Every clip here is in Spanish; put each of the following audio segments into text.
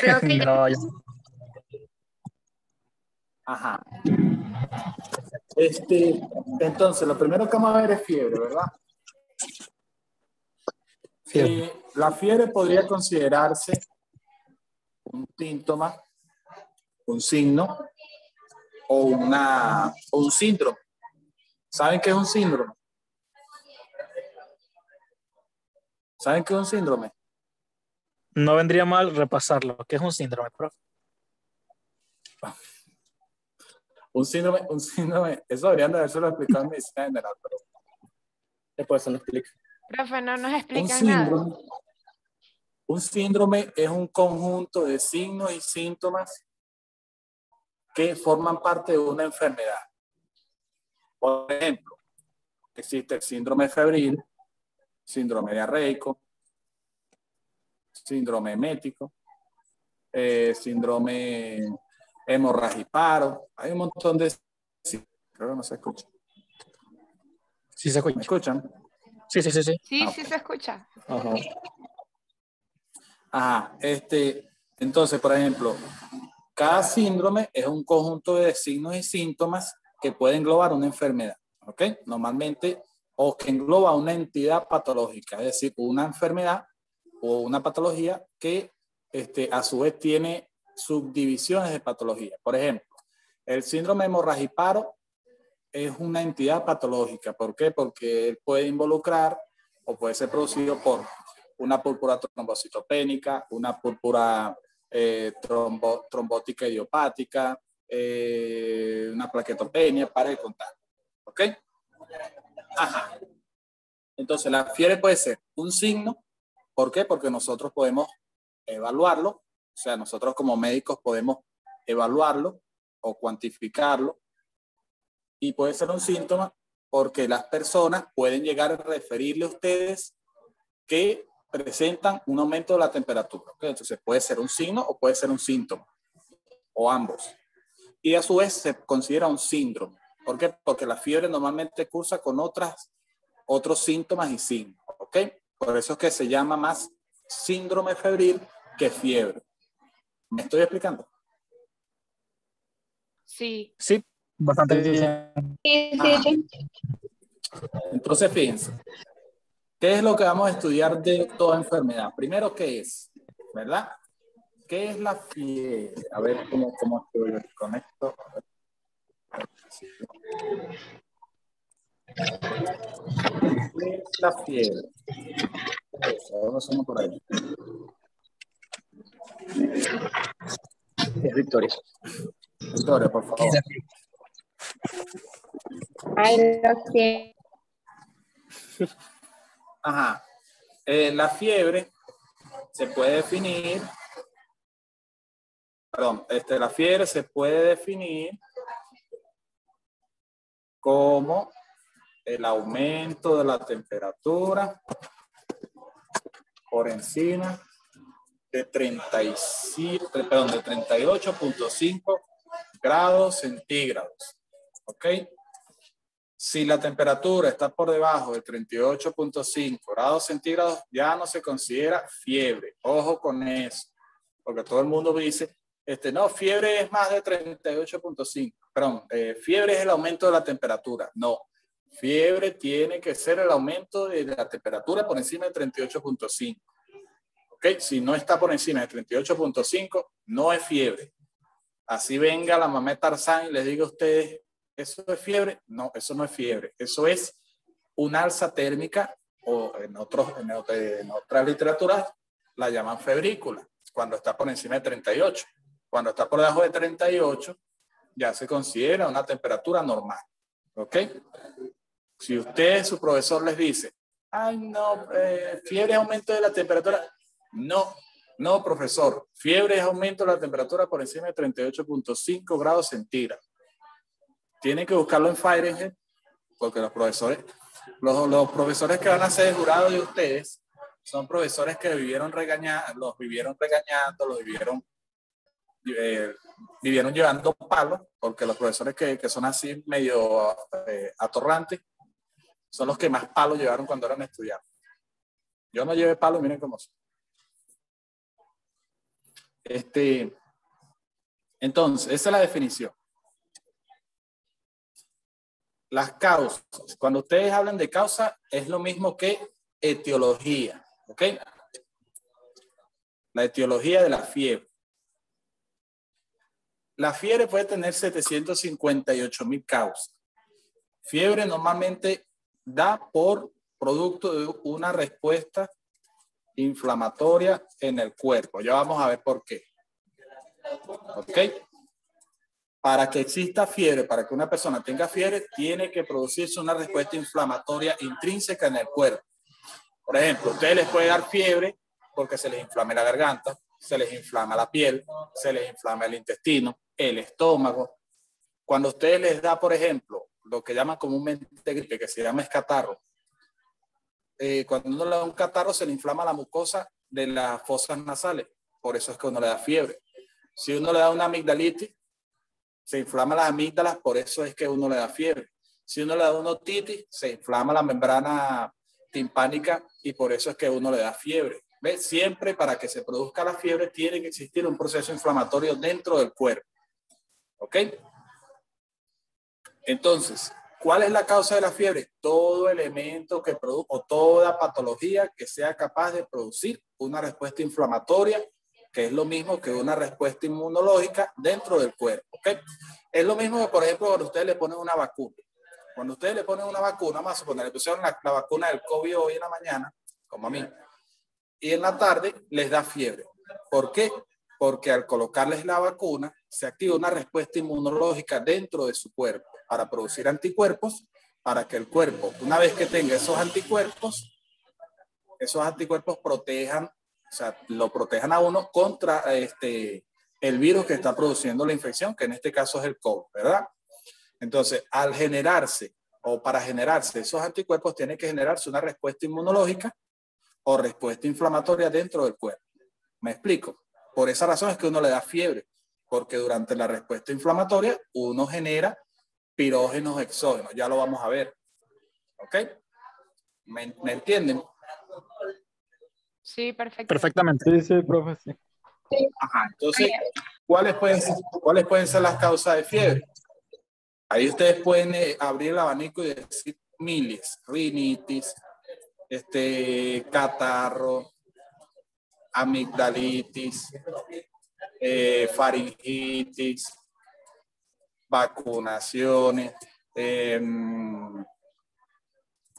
Creo que ya. No, Ajá. Entonces, lo primero que vamos a ver es fiebre, ¿verdad? fiebre. La fiebre podría considerarse un síntoma, un signo o un síndrome. ¿Saben qué es un síndrome? ¿Saben qué es un síndrome? No vendría mal repasarlo. ¿Qué es un síndrome, profe? Un síndrome, eso deberían de haberse lo explicado en medicina general, pero después se lo explico. Profe, no nos Un explican nada. síndrome, un síndrome es un conjunto de signos y síntomas que forman parte de una enfermedad. Por ejemplo, existe el síndrome febril, síndrome diarreico, síndrome emético, síndrome hemorragiparo. Hay un montón de... Sí, creo que no se escucha. Sí se escucha. ¿Me escuchan? Sí. Sí, Ah, sí se escucha. Ajá. Ajá, entonces, por ejemplo, cada síndrome es un conjunto de signos y síntomas que puede englobar una enfermedad, ¿ok? Normalmente, o que engloba una entidad patológica, es decir, una enfermedad o una patología que a su vez tiene subdivisiones de patología. Por ejemplo, el síndrome hemorragiparo es una entidad patológica. ¿Por qué? Porque puede involucrar o puede ser producido por una púrpura trombocitopénica, una púrpura trombótica idiopática, una plaquetopenia, para de contar. ¿Ok? Ajá. Entonces, la fiebre puede ser un signo. ¿Por qué? Porque nosotros podemos evaluarlo. O sea, nosotros como médicos podemos evaluarlo o cuantificarlo. Y puede ser un síntoma porque las personas pueden llegar a referirle a ustedes que presentan un aumento de la temperatura. ¿Okay? Entonces puede ser un signo o puede ser un síntoma, o ambos. Y a su vez se considera un síndrome. ¿Por qué? Porque la fiebre normalmente cursa con otros síntomas y signos. ¿Ok? Por eso es que se llama más síndrome febril que fiebre. ¿Me estoy explicando? Sí. Sí, bastante bien. Sí. Entonces, fíjense. ¿Qué es lo que vamos a estudiar de toda enfermedad? Primero, ¿qué es? ¿Verdad? ¿Qué es la fiebre? A ver cómo estoy con esto. ¿Qué es la fiebre? Vamos a por ahí. Es Victoria. Victoria, por favor. Ay, lo que. Ajá. La fiebre se puede definir, la fiebre se puede definir como el aumento de la temperatura por encima de 38.5 grados centígrados. ¿Ok? Si la temperatura está por debajo de 38.5 grados centígrados, ya no se considera fiebre. Ojo con eso, porque todo el mundo dice, no, fiebre es más de 38.5. Perdón, fiebre es el aumento de la temperatura. No, fiebre tiene que ser el aumento de la temperatura por encima de 38.5. ¿Ok? Si no está por encima de 38.5, no es fiebre. Así venga la mamá Tarzán y les diga a ustedes, ¿eso es fiebre? No, eso no es fiebre. Eso es una alza térmica, o en otras literaturas la llaman febrícula, cuando está por encima de 38. Cuando está por debajo de 38, ya se considera una temperatura normal. ¿Ok? Si su profesor les dice, ay, no, fiebre es aumento de la temperatura. No, profesor. Fiebre es aumento de la temperatura por encima de 38.5 grados centígrados. Tienen que buscarlo en Fahrenheit, porque los profesores que van a ser el jurado de ustedes son profesores que los vivieron regañando, vivieron llevando palos, porque los profesores que son así medio atorrantes son los que más palos llevaron cuando eran estudiantes. Yo no llevé palos, miren cómo son. Entonces, esa es la definición. Las causas. Cuando ustedes hablan de causa, es lo mismo que etiología. ¿Ok? La etiología de la fiebre. La fiebre puede tener 758.000 causas. Fiebre normalmente da por producto de una respuesta inflamatoria en el cuerpo. Ya vamos a ver por qué. ¿Ok? Para que exista fiebre, para que una persona tenga fiebre, tiene que producirse una respuesta inflamatoria intrínseca en el cuerpo. Por ejemplo, ustedes les puede dar fiebre porque se les inflama la garganta, se les inflama la piel, se les inflama el intestino, el estómago. Cuando a ustedes les da, por ejemplo, lo que llaman comúnmente gripe, que se llama catarro, cuando uno le da un catarro se le inflama la mucosa de las fosas nasales, por eso es que uno le da fiebre. Si uno le da una amigdalitis, se inflama las amígdalas, por eso es que uno le da fiebre. Si uno le da una otitis, se inflama la membrana timpánica y por eso es que uno le da fiebre. ¿Ves? Siempre para que se produzca la fiebre tiene que existir un proceso inflamatorio dentro del cuerpo. ¿Ok? Entonces, ¿cuál es la causa de la fiebre? Todo elemento que produce o toda patología que sea capaz de producir una respuesta inflamatoria, que es lo mismo que una respuesta inmunológica dentro del cuerpo. ¿Okay? Es lo mismo que, por ejemplo, cuando ustedes le ponen una vacuna. Cuando ustedes le ponen una vacuna, vamos a suponer, le pusieron la vacuna del COVID hoy en la mañana, como a mí, y en la tarde les da fiebre. ¿Por qué? Porque al colocarles la vacuna, se activa una respuesta inmunológica dentro de su cuerpo para producir anticuerpos, para que el cuerpo, una vez que tenga esos anticuerpos protejan, o sea, lo protejan a uno contra el virus que está produciendo la infección, que en este caso es el COVID, ¿verdad? Entonces, al generarse o para generarse esos anticuerpos, tiene que generarse una respuesta inmunológica o respuesta inflamatoria dentro del cuerpo. ¿Me explico? Por esa razón es que uno le da fiebre, porque durante la respuesta inflamatoria uno genera pirógenos exógenos. Ya lo vamos a ver. ¿Ok? ¿Me entienden? Sí, perfecto. Perfectamente. Sí, sí, profe, sí. Ajá, entonces, ¿cuáles pueden ser las causas de fiebre? Ahí ustedes pueden abrir el abanico y decir miles, rinitis, catarro, amigdalitis, faringitis, vacunaciones,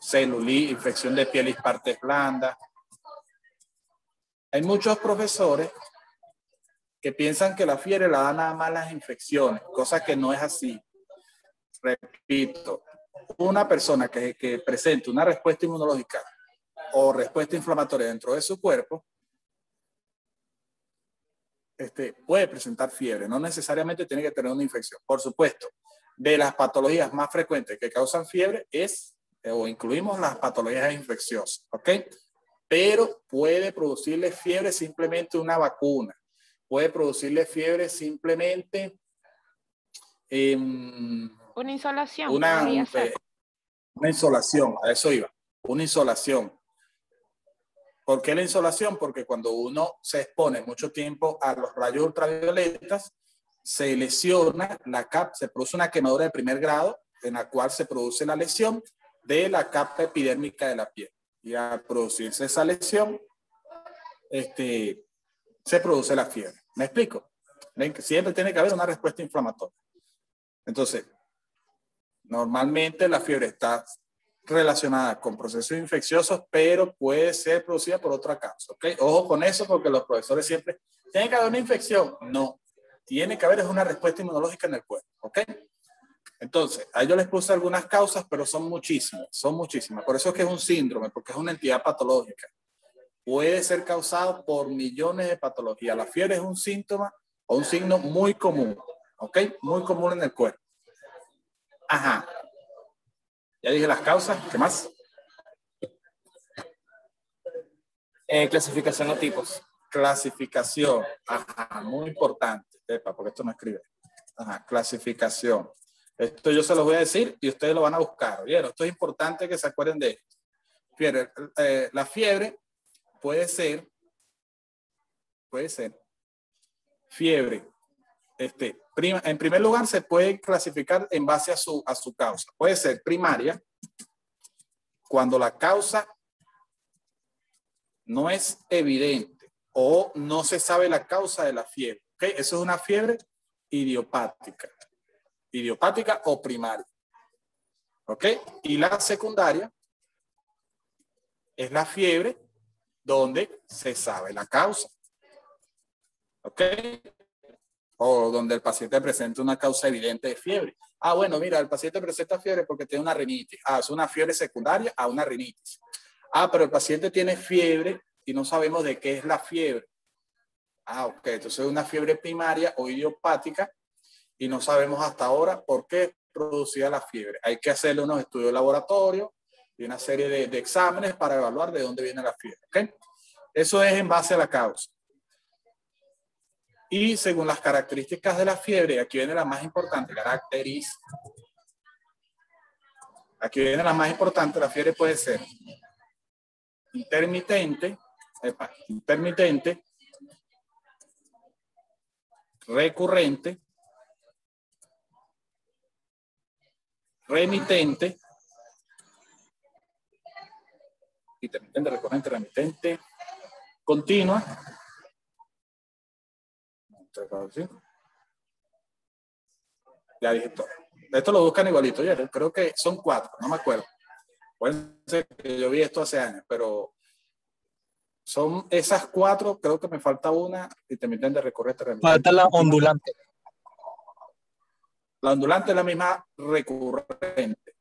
celulitis, infección de piel y partes blandas. Hay muchos profesores que piensan que la fiebre la dan nada más las infecciones, cosa que no es así. Repito, una persona que presente una respuesta inmunológica o respuesta inflamatoria dentro de su cuerpo, puede presentar fiebre, no necesariamente tiene que tener una infección. Por supuesto, de las patologías más frecuentes que causan fiebre o incluimos las patologías infecciosas, ¿ok? Pero puede producirle fiebre simplemente una vacuna, puede producirle fiebre simplemente Una insolación una podría ser. insolación, a eso iba, una insolación. ¿Por qué la insolación? Porque cuando uno se expone mucho tiempo a los rayos ultravioletas, se lesiona la capa, se produce una quemadura de primer grado en la cual se produce la lesión de la capa epidérmica de la piel. Y al producirse esa lesión, se produce la fiebre. ¿Me explico? ¿Ven? Que siempre tiene que haber una respuesta inflamatoria. Entonces, normalmente la fiebre está relacionada con procesos infecciosos, pero puede ser producida por otra causa. ¿Ok? Ojo con eso porque los profesores siempre, ¿tiene que haber una infección? No, tiene que haber una respuesta inmunológica en el cuerpo. ¿Ok? Entonces, ahí yo les puse algunas causas, pero son muchísimas. Por eso es que es un síndrome, porque es una entidad patológica. Puede ser causado por millones de patologías. La fiebre es un síntoma o un signo muy común. ¿Ok? Muy común en el cuerpo. Ajá. Ya dije las causas. ¿Qué más? Clasificación o tipos. Clasificación. Ajá, muy importante. Epa, porque esto no escribe. Ajá, clasificación. Esto yo se los voy a decir y ustedes lo van a buscar. ¿Vieron? Esto es importante que se acuerden de esto. Fiebre, la fiebre puede ser fiebre. En primer lugar, se puede clasificar en base a su causa. Puede ser primaria, cuando la causa no es evidente o no se sabe la causa de la fiebre. ¿Okay? Eso es una fiebre idiopática. Idiopática o primaria. ¿Ok? Y la secundaria es la fiebre donde se sabe la causa. ¿Ok? O donde el paciente presenta una causa evidente de fiebre. Ah, bueno, mira, el paciente presenta fiebre porque tiene una rinitis. Ah, es una fiebre secundaria a una rinitis. Ah, pero el paciente tiene fiebre y no sabemos de qué es la fiebre. Ah, ok, entonces es una fiebre primaria o idiopática y no sabemos hasta ahora por qué producía la fiebre. Hay que hacerle unos estudios de laboratorio y una serie de exámenes para evaluar de dónde viene la fiebre. ¿Okay? Eso es en base a la causa. Y según las características de la fiebre, aquí viene la más importante, característica. Aquí viene la más importante, la fiebre puede ser intermitente, recurrente, remitente, intermitente, recurrente, remitente, continua. Ya dije todo. Esto lo buscan igualito. Yo creo que son 4, no me acuerdo. Puede ser que yo vi esto hace años, pero son esas 4. Creo que me falta una. Intermitente, recurrente, remitente. Falta la ondulante. La ondulante es la misma recurrente.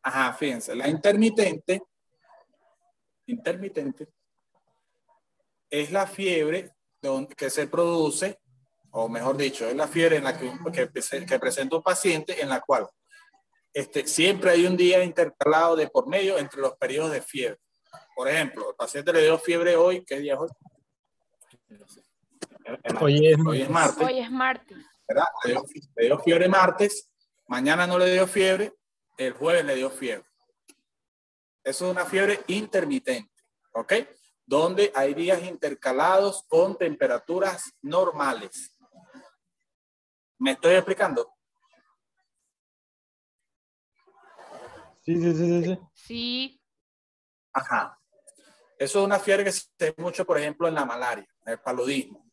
Ajá, fíjense. La intermitente es la fiebre que se produce, o mejor dicho, es la fiebre en la que presenta un paciente en la cual siempre hay un día intercalado de por medio entre los periodos de fiebre. Por ejemplo, el paciente le dio fiebre hoy. ¿Qué día es hoy? Hoy es martes. Hoy es martes. ¿Verdad? Le dio fiebre martes, mañana no le dio fiebre, el jueves le dio fiebre. Eso es una fiebre intermitente, ¿ok? Donde hay días intercalados con temperaturas normales. ¿Me estoy explicando? Sí. Sí. Ajá. Eso es una fiebre que se ve mucho, por ejemplo, en la malaria, en el paludismo.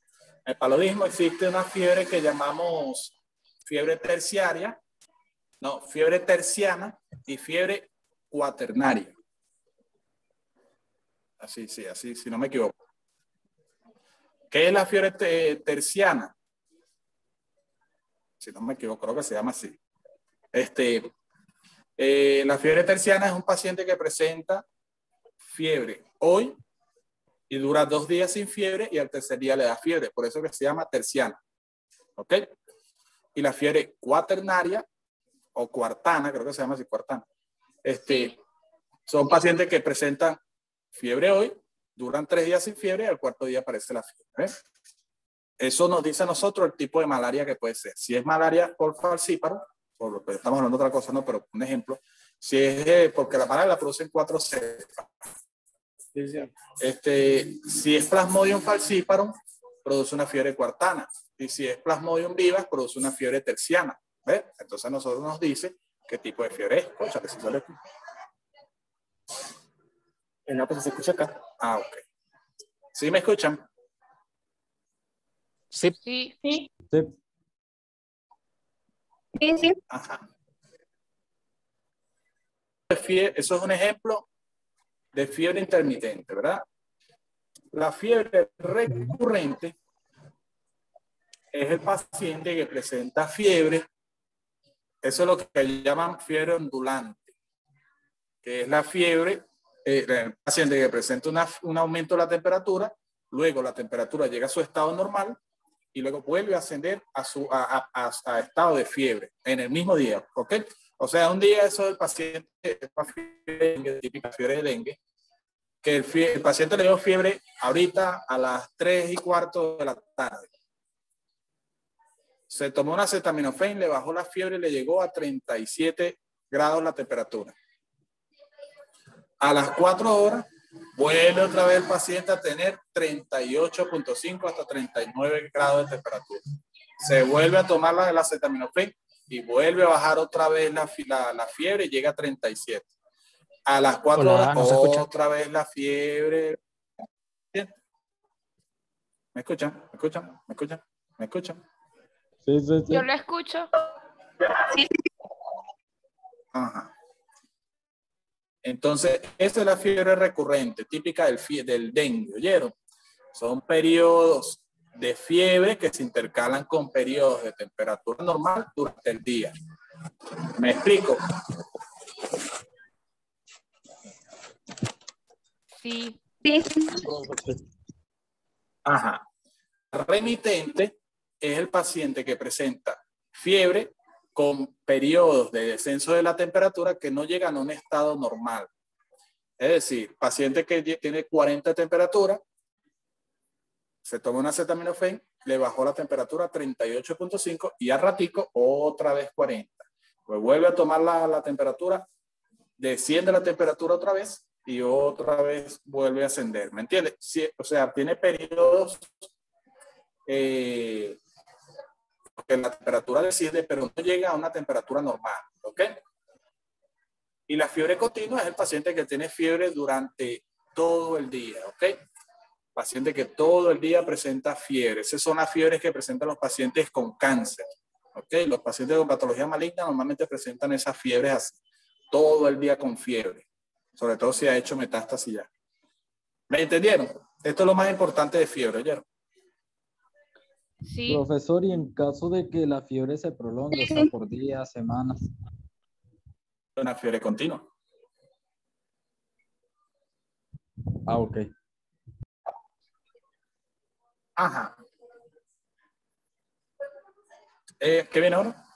En el paludismo existe una fiebre que llamamos fiebre terciaria, no, fiebre terciana y fiebre cuaternaria. Así, sí, así, si no me equivoco. ¿Qué es la fiebre terciana? Si no me equivoco, creo que se llama así. La fiebre terciana es un paciente que presenta fiebre hoy y dura 2 días sin fiebre y al tercer día le da fiebre. Por eso que se llama terciana. ¿Ok? Y la fiebre cuaternaria o cuartana, creo que se llama así, cuartana. Sí. Son pacientes que presentan fiebre hoy, duran 3 días sin fiebre y al cuarto día aparece la fiebre. Eso nos dice a nosotros el tipo de malaria que puede ser. Si es malaria por falcíparo, estamos hablando de otra cosa, ¿no? Pero un ejemplo, si es porque la malaria la producen 4 cepas. Si es Plasmodium falciparum, produce una fiebre cuartana. Y si es Plasmodium vivax, produce una fiebre terciana. ¿Ves? Entonces a nosotros nos dice qué tipo de fiebre es. Escúchale, si sale aquí. No, pues se escucha acá. Ah, ok. ¿Sí me escuchan? Sí. Sí. Sí. Ajá. Eso es un ejemplo de fiebre intermitente, ¿verdad? La fiebre recurrente es el paciente que presenta fiebre. Eso es lo que llaman fiebre ondulante, que es la fiebre, el paciente que presenta un aumento de la temperatura, luego la temperatura llega a su estado normal y luego vuelve a ascender a estado de fiebre en el mismo día, ¿ok? O sea, un día eso del paciente, típica fiebre de dengue, que el paciente le dio fiebre ahorita a las 3:15 de la tarde. Se tomó una acetaminofén, le bajó la fiebre y le llegó a 37 grados la temperatura. A las 4 horas Vuelve otra vez el paciente a tener 38.5 hasta 39 grados de temperatura. Se vuelve a tomar el acetaminofén y vuelve a bajar otra vez la fiebre y llega a 37. A las 4 Hola, horas ¿no se escucha? otra vez la fiebre. ¿Bien? ¿Me escuchan? ¿Me escuchan? ¿Me escuchan? ¿Me escuchan? Sí, sí, sí. Yo lo escucho. Ajá. Entonces, esa es la fiebre recurrente, típica del dengue, ¿oyeron? Son periodos de fiebre que se intercalan con periodos de temperatura normal durante el día. ¿Me explico? Sí. Ajá. Remitente es el paciente que presenta fiebre con periodos de descenso de la temperatura que no llegan a un estado normal. Es decir, paciente que tiene 40 de temperatura, se toma un acetaminofén, le bajó la temperatura a 38.5 y al ratico otra vez 40. Pues vuelve a tomar la temperatura, desciende la temperatura otra vez y otra vez vuelve a ascender. ¿Me entiendes? Sí, o sea, tiene periodos que la temperatura desciende, pero no llega a una temperatura normal. ¿Ok? Y la fiebre continua es el paciente que tiene fiebre durante todo el día. ¿Ok? Paciente que todo el día presenta fiebre. Esas son las fiebres que presentan los pacientes con cáncer. ¿Ok? Los pacientes con patología maligna normalmente presentan esas fiebres así, todo el día con fiebre. Sobre todo si ha hecho metástasis ya. ¿Me entendieron? Esto es lo más importante de fiebre, ¿oyeron? Sí. Profesor, y en caso de que la fiebre se prolongue, o sea, por días, semanas. Una fiebre continua. Ah, ok. Ajá. ¿Qué viene ahora?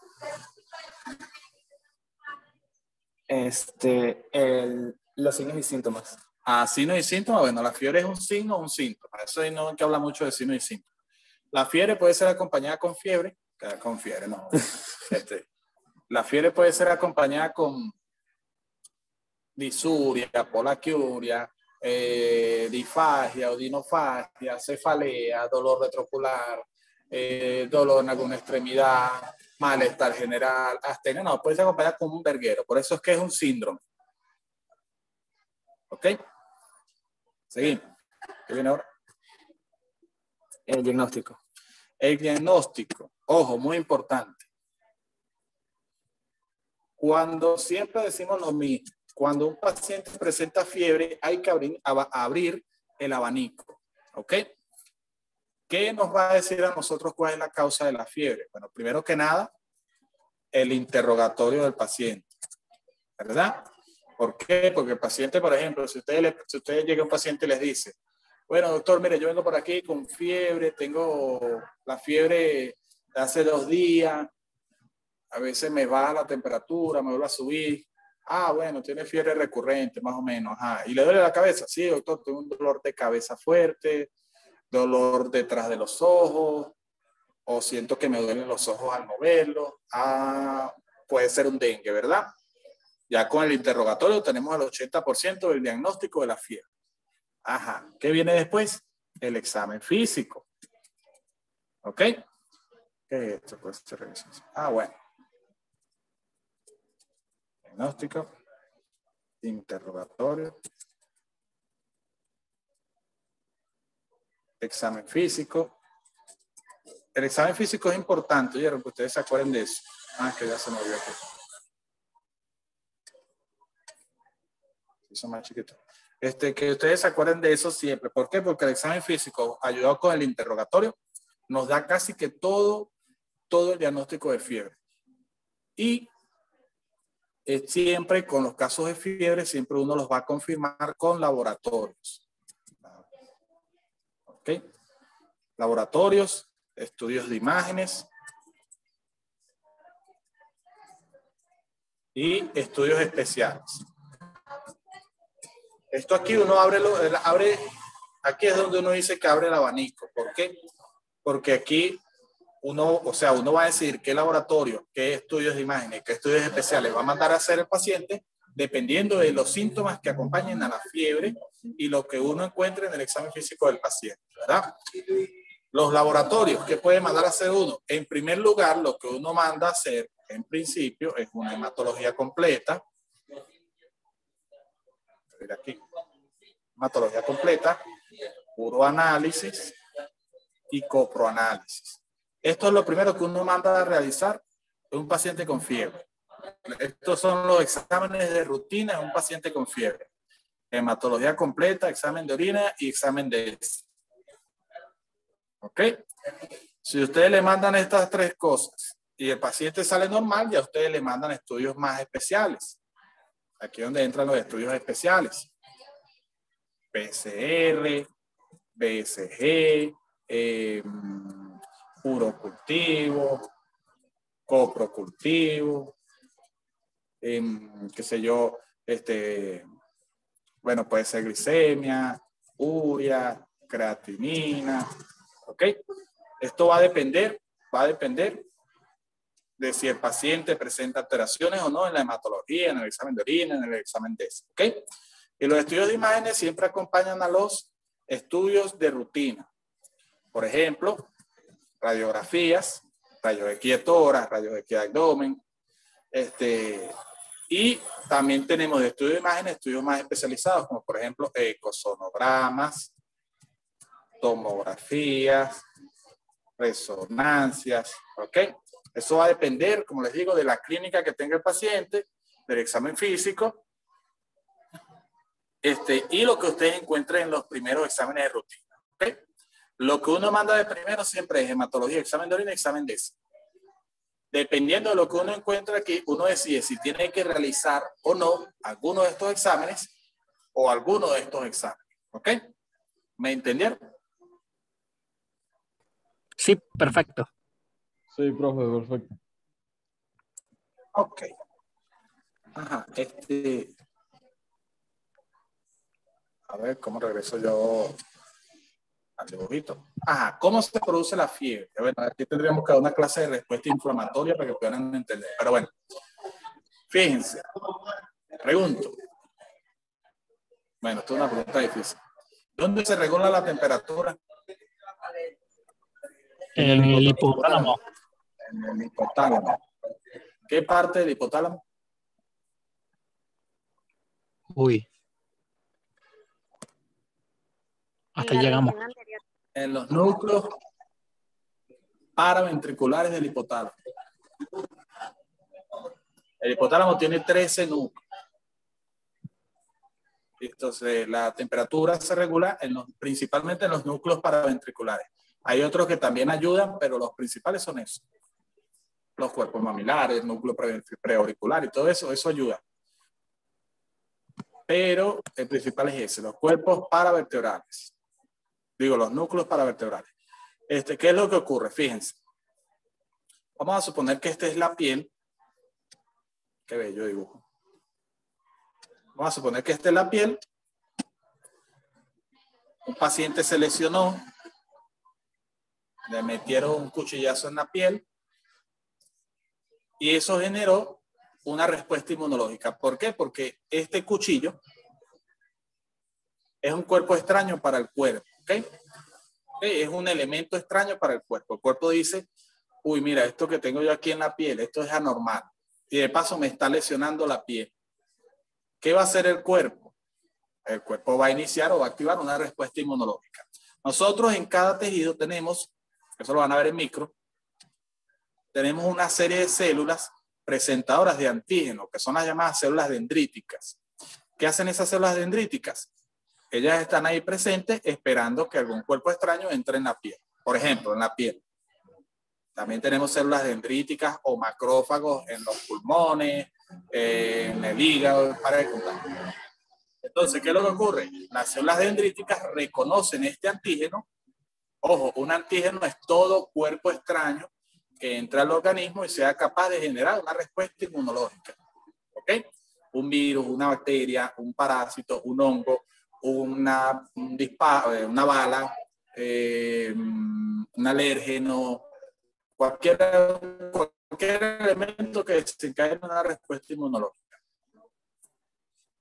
Los signos y síntomas. Signos y síntomas. Bueno, la fiebre es un signo o un síntoma. Eso ahí no hay que hablar mucho de signos y síntomas. La fiebre puede ser acompañada con fiebre. Con fiebre, no. La fiebre puede ser acompañada con disuria, polaquiuria, disfagia, odinofagia, cefalea, dolor retrocular, dolor en alguna extremidad, malestar general, astenia. No, puede ser acompañada con un verguero. Por eso es que es un síndrome. ¿Ok? Seguimos. ¿Qué viene ahora? El diagnóstico. El diagnóstico. Ojo, muy importante. Cuando siempre decimos lo mismo, cuando un paciente presenta fiebre, hay que abrir el abanico. ¿Ok? ¿Qué nos va a decir a nosotros cuál es la causa de la fiebre? Bueno, primero que nada, el interrogatorio del paciente. ¿Verdad? ¿Por qué? Porque el paciente, por ejemplo, si usted llega a un paciente y les dice, bueno, doctor, mire, yo vengo por aquí con fiebre, tengo la fiebre de hace 2 días, a veces me baja la temperatura, me vuelve a subir. Ah, bueno, tiene fiebre recurrente, más o menos. Ajá. ¿Y le duele la cabeza? Sí, doctor, tengo un dolor de cabeza fuerte, dolor detrás de los ojos, o siento que me duelen los ojos al moverlos. Ah, puede ser un dengue, ¿verdad? Ya con el interrogatorio tenemos el 80% del diagnóstico de la fiebre. Ajá. ¿Qué viene después? El examen físico. ¿Ok? ¿Qué es esto? Pues, bueno. Diagnóstico. Interrogatorio. Examen físico. El examen físico es importante, ¿oyeron? Que ustedes se acuerden de eso. Que ya se me olvidó aquí. Eso más chiquito. Que ustedes se acuerden de eso siempre. ¿Por qué? Porque el examen físico, ayudado con el interrogatorio, nos da casi que todo el diagnóstico de fiebre. Y siempre con los casos de fiebre, siempre uno los va a confirmar con laboratorios. ¿Ok? Laboratorios, estudios de imágenes y estudios especiales. Esto aquí uno abre, aquí es donde uno dice que abre el abanico. ¿Por qué? Porque aquí uno va a decir qué laboratorio, qué estudios de imágenes, qué estudios especiales va a mandar a hacer el paciente dependiendo de los síntomas que acompañen a la fiebre y lo que uno encuentre en el examen físico del paciente, ¿verdad? Los laboratorios, ¿qué puede mandar a hacer uno? En primer lugar, lo que uno manda a hacer, en principio, es una hematología completa. Aquí. Hematología completa, uroanálisis y coproanálisis. Esto es lo primero que uno manda a realizar en un paciente con fiebre. Estos son los exámenes de rutina en un paciente con fiebre. Hematología completa, examen de orina y examen de heces. ¿Ok? Si ustedes le mandan estas tres cosas y el paciente sale normal, ya ustedes le mandan estudios más especiales. Aquí es donde entran los estudios especiales. PCR, BSG, urocultivo, coprocultivo, qué sé yo, bueno, puede ser glicemia, urea, creatinina, ¿ok? Esto va a depender de si el paciente presenta alteraciones o no en la hematología, en el examen de orina, en el examen de heces, ¿ok? Y los estudios de imágenes siempre acompañan a los estudios de rutina. Por ejemplo, radiografías, rayos X de tórax, rayos X de abdomen, y también tenemos de estudio de imágenes estudios más especializados, como por ejemplo ecosonogramas, tomografías, resonancias, ¿ok? Eso va a depender, como les digo, de la clínica que tenga el paciente, del examen físico, y lo que ustedes encuentren en los primeros exámenes de rutina, ¿ok? Lo que uno manda de primero siempre es hematología, examen de orina, examen de heces. Dependiendo de lo que uno encuentra aquí, uno decide si tiene que realizar o no alguno de estos exámenes o alguno de estos exámenes, ¿ok? ¿Me entendieron? Sí, perfecto. Sí, profe, perfecto. Ok. Ajá, a ver, ¿cómo regreso yo al dibujito? Ajá, ¿cómo se produce la fiebre? Bueno, aquí tendríamos que dar una clase de respuesta inflamatoria para que puedan entender. Pero bueno, fíjense, pregunto. Bueno, esto es una pregunta difícil. ¿Dónde se regula la temperatura? En el hipotálamo. En el hipotálamo. ¿Qué parte del hipotálamo? Uy. Hasta ahí llegamos. En los núcleos paraventriculares del hipotálamo. El hipotálamo tiene 13 núcleos. Entonces, la temperatura se regula principalmente en los núcleos paraventriculares. Hay otros que también ayudan, pero los principales son esos. Los cuerpos mamilares, el núcleo preauricular y todo eso, eso ayuda. Pero el principal es ese, los cuerpos paravertebrales. Digo, los núcleos paravertebrales. ¿Qué es lo que ocurre? Fíjense. Vamos a suponer que esta es la piel. Qué bello dibujo. Vamos a suponer que esta es la piel. Un paciente se lesionó. Le metieron un cuchillazo en la piel. Y eso generó una respuesta inmunológica. ¿Por qué? Porque este cuchillo es un cuerpo extraño para el cuerpo. ¿Ok? Es un elemento extraño para el cuerpo. El cuerpo dice, uy, mira, esto que tengo yo aquí en la piel, esto es anormal. Y de paso me está lesionando la piel. ¿Qué va a hacer el cuerpo? El cuerpo va a iniciar o va a activar una respuesta inmunológica. Nosotros en cada tejido tenemos, eso lo van a ver en micro, tenemos una serie de células presentadoras de antígenos, que son las llamadas células dendríticas. ¿Qué hacen esas células dendríticas? Ellas están ahí presentes esperando que algún cuerpo extraño entre en la piel. Por ejemplo, en la piel. También tenemos células dendríticas o macrófagos en los pulmones, en el hígado, para de contar. Entonces, ¿qué es lo que ocurre? Las células dendríticas reconocen este antígeno. Ojo, un antígeno es todo cuerpo extraño que entra al organismo y sea capaz de generar una respuesta inmunológica. ¿Ok? Un virus, una bacteria, un parásito, un hongo, una bala, un alérgeno, cualquier elemento que desencadene una respuesta inmunológica.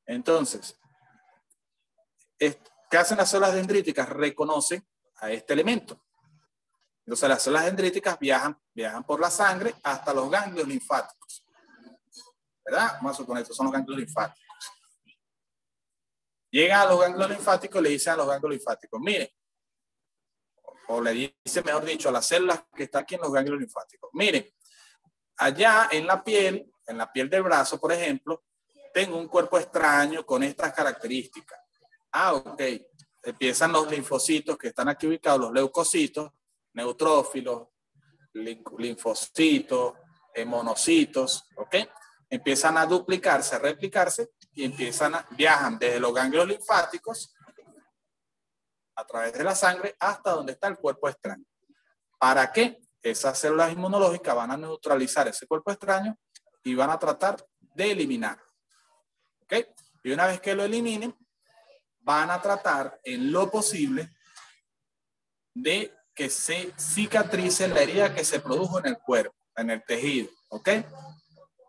Entonces, ¿qué hacen las células dendríticas? Reconocen a este elemento. Entonces, las células dendríticas viajan por la sangre hasta los ganglios linfáticos. ¿Verdad? Vamos a suponer, estos son los ganglios linfáticos. Llegan a los ganglios linfáticos y le dicen a los ganglios linfáticos, miren, o le dice, mejor dicho, a las células que están aquí en los ganglios linfáticos, miren, allá en la piel del brazo, por ejemplo, tengo un cuerpo extraño con estas características. Ah, ok. Empiezan los linfocitos que están aquí ubicados, los leucocitos, neutrófilos, linfocitos, monocitos, ¿ok? Empiezan a duplicarse, a replicarse y viajan desde los ganglios linfáticos a través de la sangre hasta donde está el cuerpo extraño. ¿Para qué? Esas células inmunológicas van a neutralizar ese cuerpo extraño y van a tratar de eliminarlo. ¿Ok? Y una vez que lo eliminen, van a tratar en lo posible de que se cicatrice la herida que se produjo en el cuerpo, en el tejido. ¿Ok?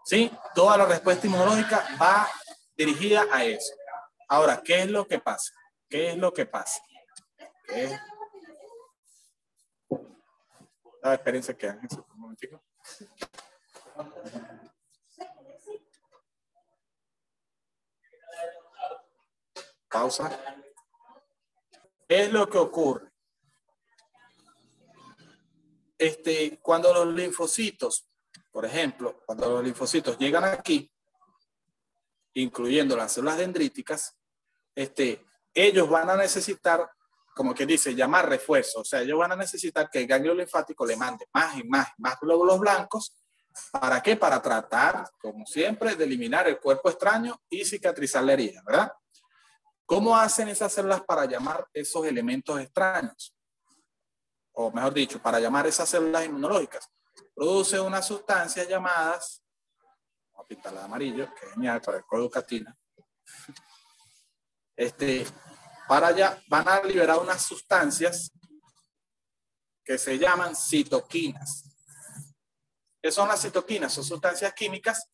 ¿Sí? Toda la respuesta inmunológica va dirigida a eso. Ahora, ¿qué es lo que pasa? ¿Qué es lo que pasa? Espérense que hagan un momentico. Pausa. ¿Qué es lo que ocurre? Cuando los linfocitos, por ejemplo, cuando los linfocitos llegan aquí, incluyendo las células dendríticas, ellos van a necesitar, como que dice, llamar refuerzo. O sea, ellos van a necesitar que el ganglio linfático le mande más y más glóbulos blancos. ¿Para qué? Para tratar, como siempre, de eliminar el cuerpo extraño y cicatrizar la herida, ¿verdad? ¿Cómo hacen esas células para llamar esos elementos extraños? O mejor dicho, para llamar esas células inmunológicas. Produce unas sustancias llamadas, vamos a pintarla de amarillo, que es genial para el coeducatina. Para allá van a liberar unas sustancias que se llaman citoquinas. ¿Qué son las citoquinas? Son sustancias químicas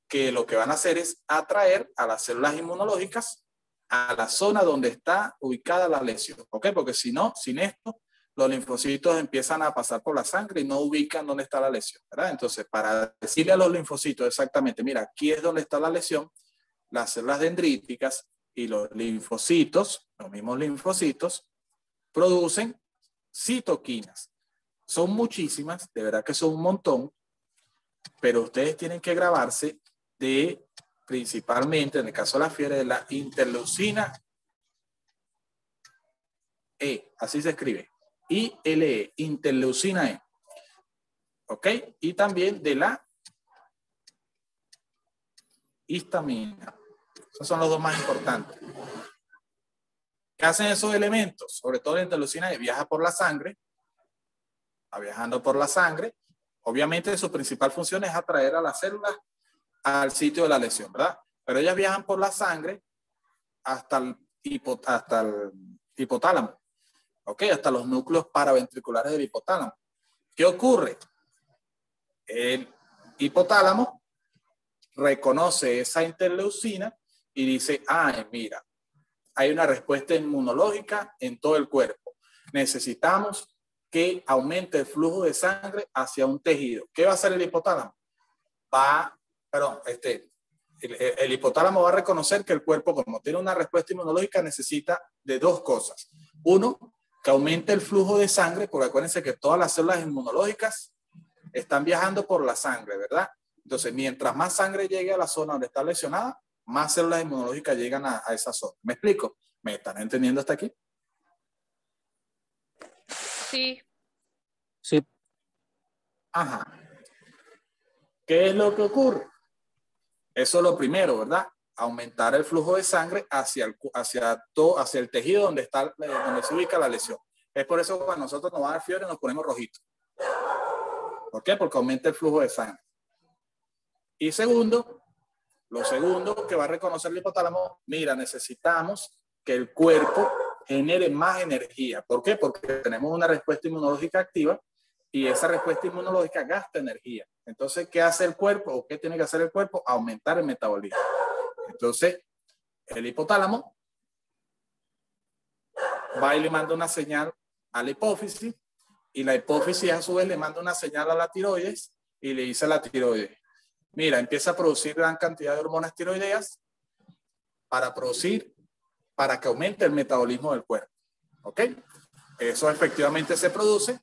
que lo que van a hacer es atraer a las células inmunológicas a la zona donde está ubicada la lesión. ¿Ok? Porque si no, sin esto, los linfocitos empiezan a pasar por la sangre y no ubican dónde está la lesión, ¿verdad? Entonces, para decirle a los linfocitos exactamente, mira, aquí es donde está la lesión, las células dendríticas y los linfocitos, los mismos linfocitos, producen citoquinas. Son muchísimas, de verdad que son un montón, pero ustedes tienen que grabarse de, principalmente, en el caso de la fiebre, de la interleucina E, así se escribe, ILE, interleucina E, ¿ok? Y también de la histamina. Esos son los dos más importantes. ¿Qué hacen esos elementos? Sobre todo la interleucina E viaja por la sangre, va viajando por la sangre. Obviamente su principal función es atraer a las células al sitio de la lesión, ¿verdad? Pero ellas viajan por la sangre hasta el hipotálamo, ¿ok? Hasta los núcleos paraventriculares del hipotálamo. ¿Qué ocurre? El hipotálamo reconoce esa interleucina y dice, mira, hay una respuesta inmunológica en todo el cuerpo. Necesitamos que aumente el flujo de sangre hacia un tejido. ¿Qué va a hacer el hipotálamo? El hipotálamo va a reconocer que el cuerpo, como tiene una respuesta inmunológica, necesita de dos cosas. Uno, que aumente el flujo de sangre, porque acuérdense que todas las células inmunológicas están viajando por la sangre, ¿verdad? Entonces, mientras más sangre llegue a la zona donde está lesionada, más células inmunológicas llegan a esa zona. ¿Me explico? ¿Me están entendiendo hasta aquí? Sí. Sí. Ajá. ¿Qué es lo que ocurre? Eso es lo primero, ¿verdad? Aumentar el flujo de sangre hacia el tejido donde se ubica la lesión. Es por eso que cuando nosotros nos va a dar fiebre nos ponemos rojitos. ¿Por qué? Porque aumenta el flujo de sangre. Y segundo, lo segundo que va a reconocer el hipotálamo, mira, necesitamos que el cuerpo genere más energía. ¿Por qué? Porque tenemos una respuesta inmunológica activa y esa respuesta inmunológica gasta energía. Entonces, ¿qué hace el cuerpo o qué tiene que hacer el cuerpo? Aumentar el metabolismo. Entonces, El hipotálamo va y le manda una señal a la hipófisis, y la hipófisis a su vez le manda una señal a la tiroides y le dice a la tiroides, mira, empieza a producir gran cantidad de hormonas tiroideas para que aumente el metabolismo del cuerpo. ¿Ok? Eso efectivamente se produce,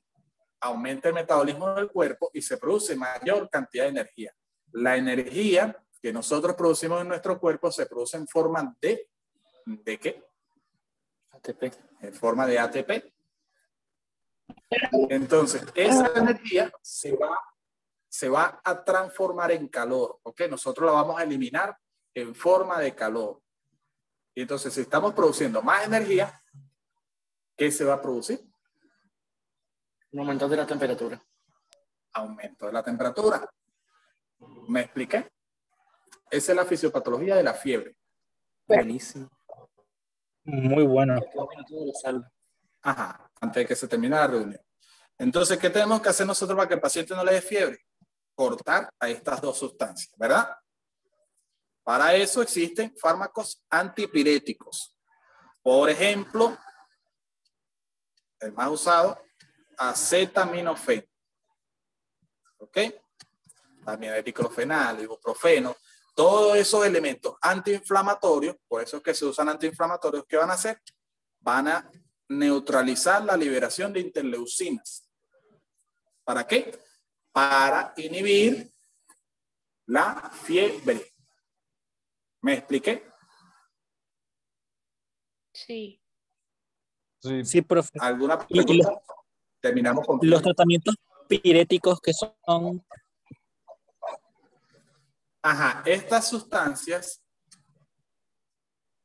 aumenta el metabolismo del cuerpo y se produce mayor cantidad de energía. La energía que nosotros producimos en nuestro cuerpo se produce en forma ¿de qué? ATP. En forma de ATP. Entonces, esa energía se va a transformar en calor, ¿ok? Nosotros la vamos a eliminar en forma de calor. Y entonces, si estamos produciendo más energía, ¿qué se va a producir? Un aumento de la temperatura. Aumento de la temperatura. ¿Me expliqué? Esa es la fisiopatología de la fiebre. Buenísimo. Muy bueno. Ajá, antes de que se termine la reunión. Entonces, ¿qué tenemos que hacer nosotros para que el paciente no le dé fiebre? Cortar a estas dos sustancias, ¿verdad? Para eso existen fármacos antipiréticos. Por ejemplo, el más usado, acetaminofén. ¿Ok? También el diclofenac, el ibuprofeno, todos esos elementos antiinflamatorios, por eso es que se usan antiinflamatorios, ¿qué van a hacer? Van a neutralizar la liberación de interleucinas. ¿Para qué? Para inhibir la fiebre. ¿Me expliqué? Sí. Sí. Sí, profe. ¿Alguna Y pregunta? Terminamos con los tratamientos piréticos que son... Ajá, estas sustancias,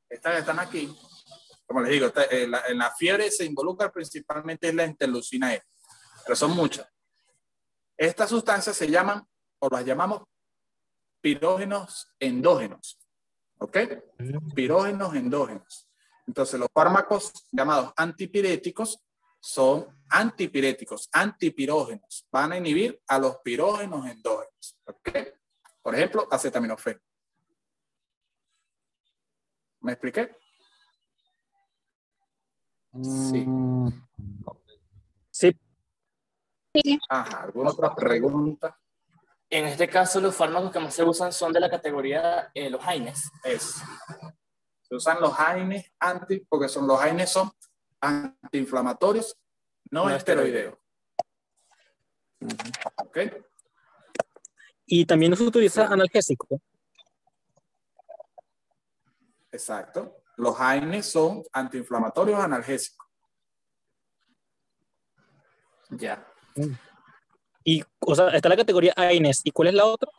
estas que están aquí, como les digo, en la fiebre se involucra principalmente la interleucina E, pero son muchas. Estas sustancias se llaman, o las llamamos, pirógenos endógenos. ¿Ok? Pirógenos endógenos. Entonces, los fármacos llamados antipiréticos son antipiréticos, antipirógenos. Van a inhibir a los pirógenos endógenos. ¿Ok? Por ejemplo, acetaminofén. ¿Me expliqué? Sí. Sí, Ajá, ¿alguna otra pregunta? En este caso, los fármacos que más se usan son de la categoría los AINES. Se usan los AINES porque los AINES son antiinflamatorios no esteroideos. ¿Ok? y también se utiliza analgésico. Exacto. Los AINES son antiinflamatorios analgésicos. Ya. Y, o sea, está la categoría AINES. ¿Y cuál es la otra?